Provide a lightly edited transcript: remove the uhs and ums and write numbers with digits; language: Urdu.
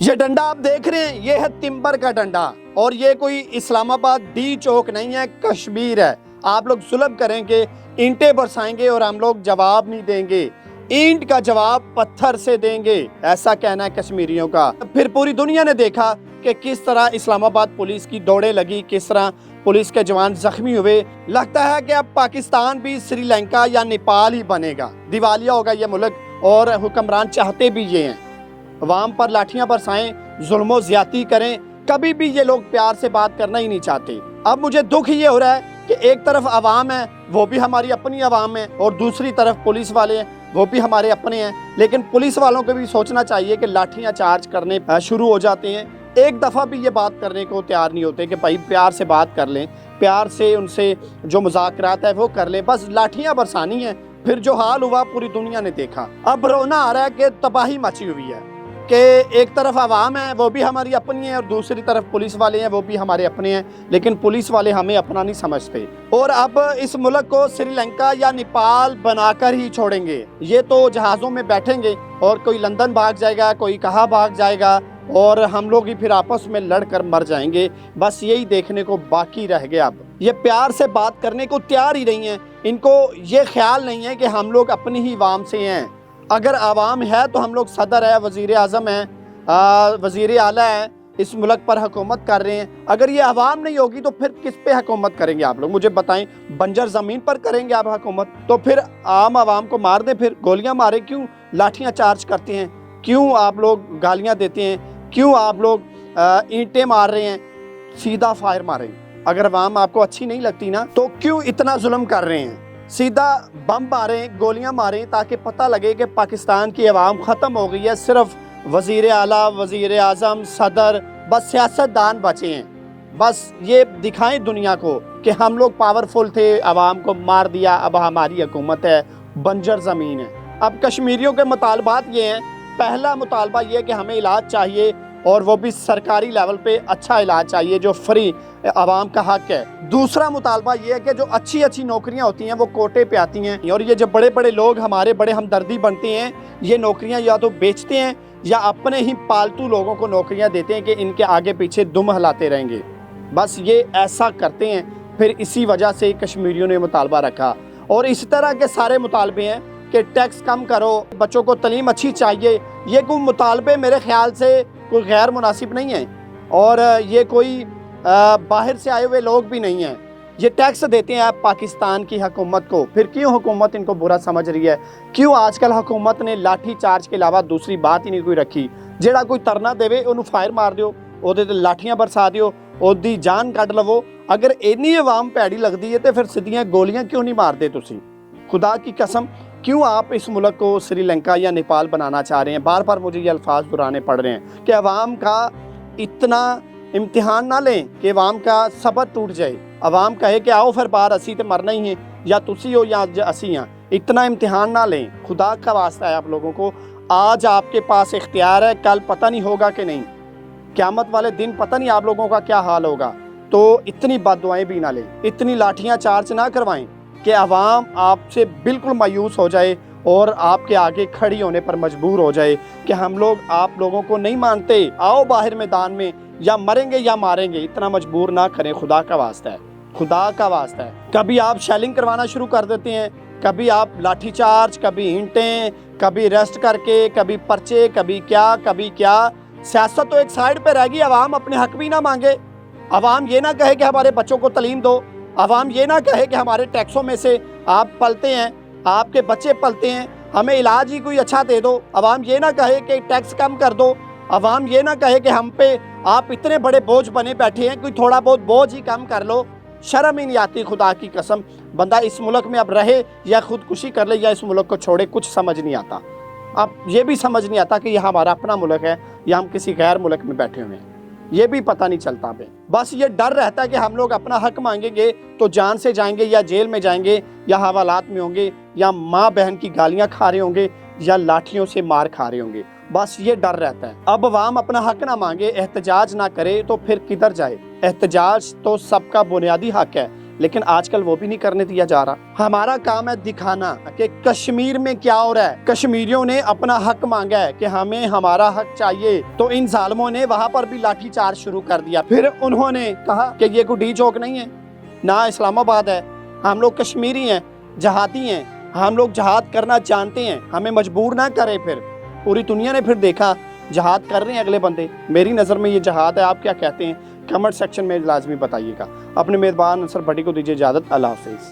یہ ڈنڈا آپ دیکھ رہے ہیں، یہ ہے تمبر کا ڈنڈا، اور یہ کوئی اسلام آباد ڈی چوک نہیں ہے، کشمیر ہے۔ آپ لوگ ظلم کریں گے، اینٹیں برسائیں گے اور ہم لوگ جواب نہیں دیں گے، اینٹ کا جواب پتھر سے دیں گے، ایسا کہنا ہے کشمیریوں کا۔ پھر پوری دنیا نے دیکھا کہ کس طرح اسلام آباد پولیس کی دوڑیں لگی، کس طرح پولیس کے جوان زخمی ہوئے۔ لگتا ہے کہ اب پاکستان بھی سری لنکا یا نیپال ہی بنے گا، دیوالیہ ہوگا یہ ملک، اور حکمران چاہتے بھی یہ ہیں۔ عوام پر لاٹھیاں برسائیں، ظلم و زیادتی کریں، کبھی بھی یہ لوگ پیار سے بات کرنا ہی نہیں چاہتے۔ اب مجھے دکھ یہ ہو رہا ہے کہ ایک طرف عوام ہے، وہ بھی ہماری اپنی عوام ہے، اور دوسری طرف پولیس والے ہیں، وہ بھی ہمارے اپنے ہیں۔ لیکن پولیس والوں کو بھی سوچنا چاہیے کہ لاٹھیاں چارج کرنے شروع ہو جاتے ہیں، ایک دفعہ بھی یہ بات کرنے کو تیار نہیں ہوتے کہ بھائی پیار سے بات کر لیں، پیار سے ان سے جو مذاکرات ہے وہ کر لیں، بس لاٹھیاں برسانی ہیں۔ پھر جو حال ہوا پوری دنیا نے دیکھا۔ اب رونا آ رہا ہے کہ تباہی مچی ہوئی ہے، کہ ایک طرف عوام ہے وہ بھی ہماری اپنی ہیں، اور دوسری طرف پولیس والے ہیں وہ بھی ہمارے اپنے ہیں، لیکن پولیس والے ہمیں اپنا نہیں سمجھتے، اور اب اس ملک کو سری لنکا یا نیپال بنا کر ہی چھوڑیں گے۔ یہ تو جہازوں میں بیٹھیں گے اور کوئی لندن بھاگ جائے گا، کوئی کہاں بھاگ جائے گا، اور ہم لوگ ہی پھر آپس میں لڑ کر مر جائیں گے۔ بس یہی دیکھنے کو باقی رہ گیا۔ اب یہ پیار سے بات کرنے کو تیار ہی نہیں ہیں، ان کو یہ خیال نہیں ہے کہ ہم لوگ اپنی ہی عوام سے ہیں۔ اگر عوام ہے تو ہم لوگ صدر ہے، وزیر اعظم ہیں، وزیر اعلیٰ ہیں، اس ملک پر حکومت کر رہے ہیں۔ اگر یہ عوام نہیں ہوگی تو پھر کس پہ حکومت کریں گے آپ لوگ؟ مجھے بتائیں، بنجر زمین پر کریں گے آپ حکومت؟ تو پھر عام عوام کو مار دیں، پھر گولیاں ماریں، کیوں لاٹھیاں چارج کرتے ہیں، کیوں آپ لوگ گالیاں دیتے ہیں، کیوں آپ لوگ اینٹیں مار رہے ہیں؟ سیدھا فائر ماریں۔ اگر عوام آپ کو اچھی نہیں لگتی نا تو کیوں اتنا ظلم کر رہے ہیں؟ سیدھا بم ماریں، گولیاں ماریں، تاکہ پتہ لگے کہ پاکستان کی عوام ختم ہو گئی ہے، صرف وزیر اعلیٰ، وزیر اعظم، صدر، بس سیاست دان بچے ہیں۔ بس یہ دکھائیں دنیا کو کہ ہم لوگ پاورفل تھے، عوام کو مار دیا، اب ہماری حکومت ہے، بنجر زمین ہے۔ اب کشمیریوں کے مطالبات یہ ہیں، پہلا مطالبہ یہ ہے کہ ہمیں علاج چاہیے، اور وہ بھی سرکاری لیول پہ اچھا علاج چاہیے جو فری عوام کا حق ہے۔ دوسرا مطالبہ یہ ہے کہ جو اچھی اچھی نوکریاں ہوتی ہیں وہ کوٹے پہ آتی ہیں، اور یہ جو بڑے بڑے لوگ ہمارے بڑے ہمدردی بنتے ہیں، یہ نوکریاں یا تو بیچتے ہیں یا اپنے ہی پالتو لوگوں کو نوکریاں دیتے ہیں کہ ان کے آگے پیچھے دم ہلاتے رہیں گے۔ بس یہ ایسا کرتے ہیں، پھر اسی وجہ سے کشمیریوں نے مطالبہ رکھا۔ اور اس طرح کے سارے مطالبے ہیں کہ ٹیکس کم کرو، بچوں کو تعلیم اچھی چاہیے، یہ کوئی مطالبے میرے خیال سے کوئی غیر مناسب نہیں ہے، اور یہ کوئی باہر سے آئے ہوئے لوگ بھی نہیں ہیں۔ یہ ٹیکس دیتے ہیں آپ پاکستان کی حکومت کو، پھر کیوں حکومت ان کو برا سمجھ رہی ہے؟ کیوں آج کل حکومت نے لاٹھی چارج کے علاوہ دوسری بات ہی نہیں کوئی رکھی؟ جیڑا کوئی ترنا دے انہوں فائر مار دیو، وہ دے لاٹھیاں برسا دیو، وہ دی جان کٹ لو۔ اگر اینی عوام پیڑی لگ دی ہے تو پھر سدھیاں گولیاں کیوں نہیں مار دے تسی؟ خدا کی قسم، کیوں آپ اس ملک کو سری لنکا یا نیپال بنانا چاہ رہے ہیں؟ بار بار مجھے یہ الفاظ دہرانے پڑ رہے ہیں کہ عوام کا اتنا امتحان نہ لیں کہ عوام کا صبر ٹوٹ جائے، عوام کہے کہ آؤ پھر باہر اسی تے مرنا ہی ہے، یا تسی ہو یا اسی ہیں۔ اتنا امتحان نہ لیں، خدا کا واسطہ ہے آپ لوگوں کو۔ آج آپ کے پاس اختیار ہے، کل پتہ نہیں ہوگا کہ نہیں، قیامت والے دن پتہ نہیں آپ لوگوں کا کیا حال ہوگا۔ تو اتنی بد دعائیں بھی نہ لیں، اتنی لاٹھیاں چارج نہ کروائیں کہ عوام آپ سے بالکل مایوس ہو جائے اور آپ کے آگے کھڑی ہونے پر مجبور ہو جائے کہ ہم لوگ آپ لوگوں کو نہیں مانتے، آؤ باہر میدان میں، یا مریں گے یا ماریں گے۔ اتنا مجبور نہ کریں، خدا کا واسطہ ہے، خدا کا واسطہ ہے۔ کبھی آپ شیلنگ کروانا شروع کر دیتے ہیں، کبھی آپ لاٹھی چارج، کبھی اینٹیں، کبھی ریسٹ کر کے، کبھی پرچے، کبھی کیا۔ سیاست تو ایک سائیڈ پہ رہ گئی، عوام اپنے حق بھی نہ مانگے، عوام یہ نہ کہے کہ ہمارے بچوں کو تعلیم دو، عوام یہ نہ کہے کہ ہمارے ٹیکسوں میں سے آپ پلتے ہیں، آپ کے بچے پلتے ہیں، ہمیں علاج ہی کوئی اچھا دے دو، عوام یہ نہ کہے کہ ٹیکس کم کر دو، عوام یہ نہ کہے کہ ہم پہ آپ اتنے بڑے بوجھ بنے بیٹھے ہیں، کوئی تھوڑا بہت بوجھ ہی کم کر لو۔ شرم ہی نہیں آتی، خدا کی قسم۔ بندہ اس ملک میں اب رہے یا خودکشی کر لے یا اس ملک کو چھوڑے، کچھ سمجھ نہیں آتا۔ اب یہ بھی سمجھ نہیں آتا کہ یہ ہمارا اپنا ملک ہے یا ہم کسی غیر ملک میں بیٹھے ہوئے ہیں، یہ بھی پتہ نہیں چلتا ہمیں۔ بس یہ ڈر رہتا ہے کہ ہم لوگ اپنا حق مانگیں گے تو جان سے جائیں گے، یا جیل میں جائیں گے، یا حوالات میں ہوں گے، یا ماں بہن کی گالیاں کھا رہے ہوں گے، یا لاٹھیوں سے مار کھا رہے ہوں گے۔ بس یہ ڈر رہتا ہے۔ اب عوام اپنا حق نہ مانگے، احتجاج نہ کرے تو پھر کدھر جائے؟ احتجاج تو سب کا بنیادی حق ہے، لیکن آج کل وہ بھی نہیں کرنے دیا جا رہا۔ ہمارا کام ہے دکھانا کہ کشمیر میں کیا ہو رہا ہے۔ کشمیریوں نے اپنا حق مانگا ہے کہ ہمیں ہمارا حق چاہیے، تو ان ظالموں نے وہاں پر بھی لاٹھی چارج شروع کر دیا۔ پھر انہوں نے کہا کہ یہ کوئی ڈی چوک نہیں ہے، نہ اسلام آباد ہے، ہم لوگ کشمیری ہیں، جہادی ہیں، ہم لوگ جہاد کرنا جانتے ہیں، ہمیں مجبور نہ کرے۔ پھر پوری دنیا نے پھر دیکھا جہاد کر رہے ہیں اگلے بندے۔ میری نظر میں یہ جہاد ہے، آپ کیا کہتے ہیں؟ کمنٹ سیکشن میں لازمی بتائیے گا۔ اپنے میزبان انصر بھٹی کو دیجیے اجازت، اللہ حافظ۔